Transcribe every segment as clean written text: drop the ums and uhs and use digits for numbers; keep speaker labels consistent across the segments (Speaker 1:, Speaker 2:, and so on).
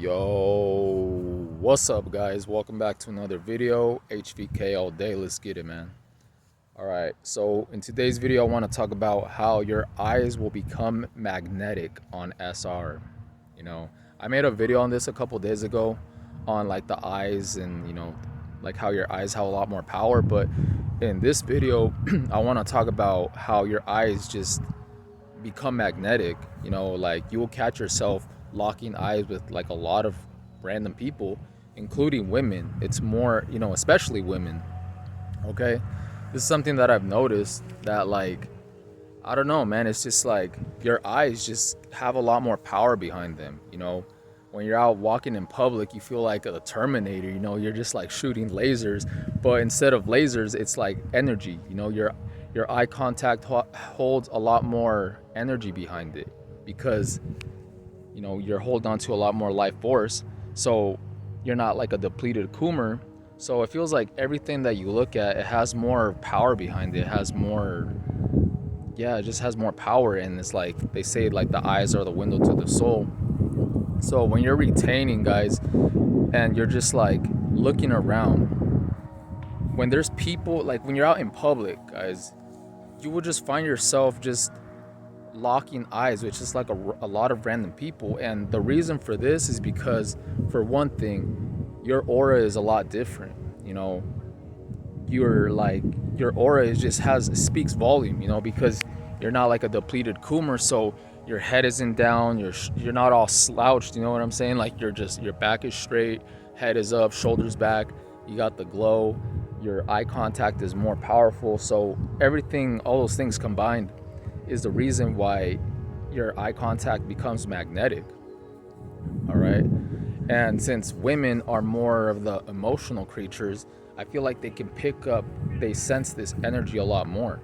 Speaker 1: Yo, what's up, guys? Welcome back to another video. HVK all day. Let's get it, man. All right, so in today's video, I want to talk about how your eyes will become magnetic on SR. I made a video on this a couple days ago on like the eyes and, like how your eyes have a lot more power. But in this video, I want to talk about how your eyes just become magnetic. Like you will catch yourself locking eyes with like a lot of random people, including women. It's more, especially women. Okay, this is something that I've noticed that, like, I don't know, man, it's just like your eyes just have a lot more power behind them. When you're out walking in public, you feel like a Terminator. You're just like shooting lasers, but instead of lasers, it's like energy. Your eye contact holds a lot more energy behind it because you're holding on to a lot more life force. So you're not like a depleted Coomer. So it feels like everything that you look at, it has more power behind it. It has more, yeah, it just has more power. And it's like they say, like, the eyes are the window to the soul. So when you're retaining, guys, and you're just like looking around, when there's people, like when you're out in public, guys, you will just find yourself just locking eyes with just like a lot of random people. And the reason for this is because, for one thing, your aura is a lot different. Your aura is just speaks volume, because you're not like a depleted Coomer. So your head isn't down, you're not all slouched, you know what I'm saying? Like your back is straight, head is up, shoulders back, you got the glow, your eye contact is more powerful. So everything, all those things combined, is the reason why your eye contact becomes magnetic. All right. And since women are more of the emotional creatures, I feel like they sense this energy a lot more.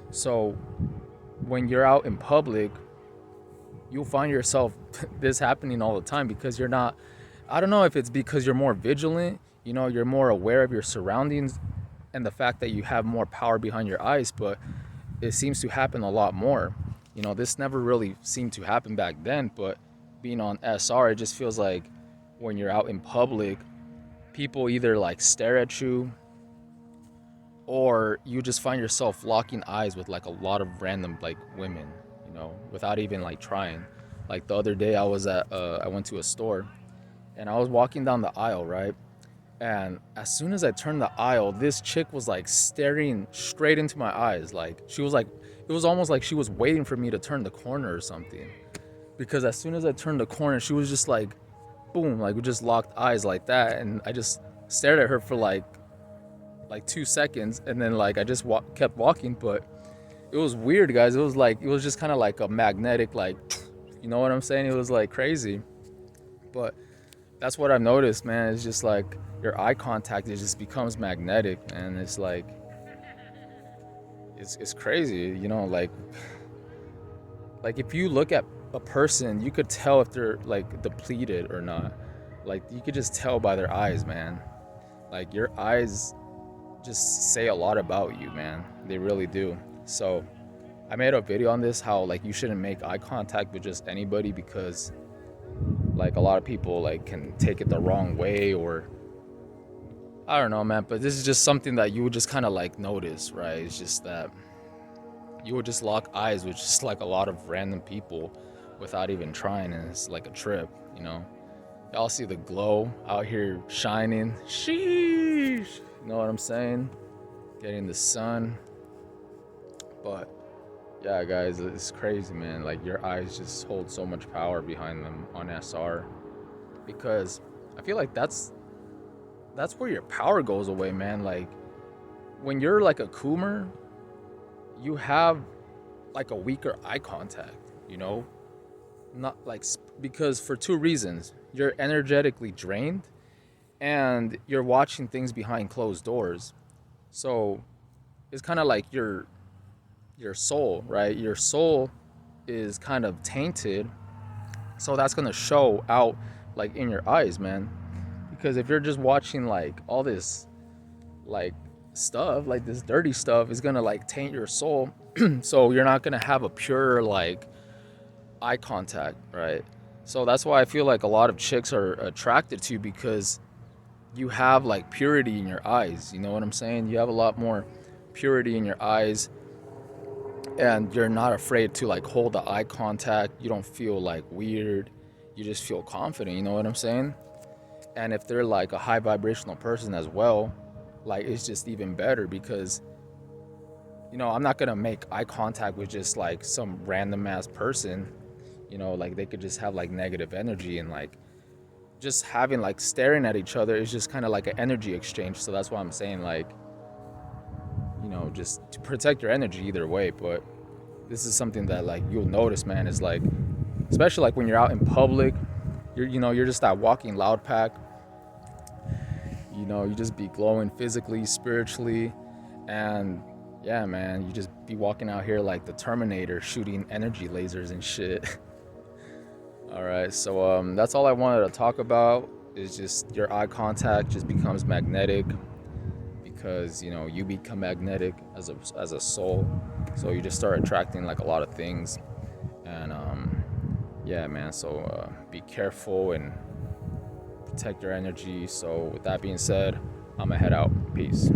Speaker 1: So when you're out in public, you'll find yourself this happening all the time because you're not, I don't know if it's because you're more vigilant, you're more aware of your surroundings and the fact that you have more power behind your eyes, but it seems to happen a lot more. This never really seemed to happen back then, but being on SR, it just feels like when you're out in public, people either like stare at you, or you just find yourself locking eyes with like a lot of random like women, without even like trying. Like the other day, I went to a store, and I was walking down the aisle, right? And as soon as I turned the aisle, this chick was like staring straight into my eyes. Like she was like, it was almost like she was waiting for me to turn the corner or something. Because as soon as I turned the corner, she was just like, boom, like we just locked eyes like that. And I just stared at her for like 2 seconds. And then like I just kept walking. But it was weird, guys. It was just kind of like a magnetic, like, you know what I'm saying? It was like crazy. But that's what I've noticed, man. It's just like your eye contact, it just becomes magnetic, and it's like it's crazy, like if you look at a person, you could tell if they're like depleted or not. Like you could just tell by their eyes, man. Like your eyes just say a lot about you, man. They really do. So I made a video on this, how like you shouldn't make eye contact with just anybody, because like a lot of people like can take it the wrong way, or I don't know, man. But this is just something that you would just kind of like notice, right? It's just that you would just lock eyes with just like a lot of random people without even trying, and it's like a trip. Y'all see the glow out here shining. Sheesh, you know what I'm saying? Getting the sun. But yeah, guys, it's crazy, man. Like your eyes just hold so much power behind them on SR, because I feel like that's where your power goes away, man. Like when you're like a Coomer, you have like a weaker eye contact, not like, because for two reasons: you're energetically drained, and you're watching things behind closed doors. So it's kind of like your soul, right? Your soul is kind of tainted, so that's gonna show out like in your eyes, man. Because if you're just watching like all this like stuff, like this dirty stuff, is gonna like taint your soul. So you're not gonna have a pure like eye contact, right? So that's why I feel like a lot of chicks are attracted to you, because you have like purity in your eyes. You know what I'm saying? You have a lot more purity in your eyes, and you're not afraid to like hold the eye contact. You don't feel like weird. You just feel confident. You know what I'm saying? And if they're like a high vibrational person as well, like it's just even better, because I'm not gonna make eye contact with just like some random ass person. Like they could just have like negative energy, and like just having like staring at each other is just kind of like an energy exchange. So that's why I'm saying, like, just to protect your energy either way. But this is something that like you'll notice, man, is like, especially like when you're out in public, you're just that walking loud pack. You just be glowing physically, spiritually, and yeah, man, you just be walking out here like the Terminator, shooting energy lasers and shit. All right, so that's all I wanted to talk about. Is just your eye contact just becomes magnetic, because you become magnetic as a soul. So you just start attracting like a lot of things, and yeah, man. So be careful and protect your energy. So with that being said, I'm gonna head out. Peace.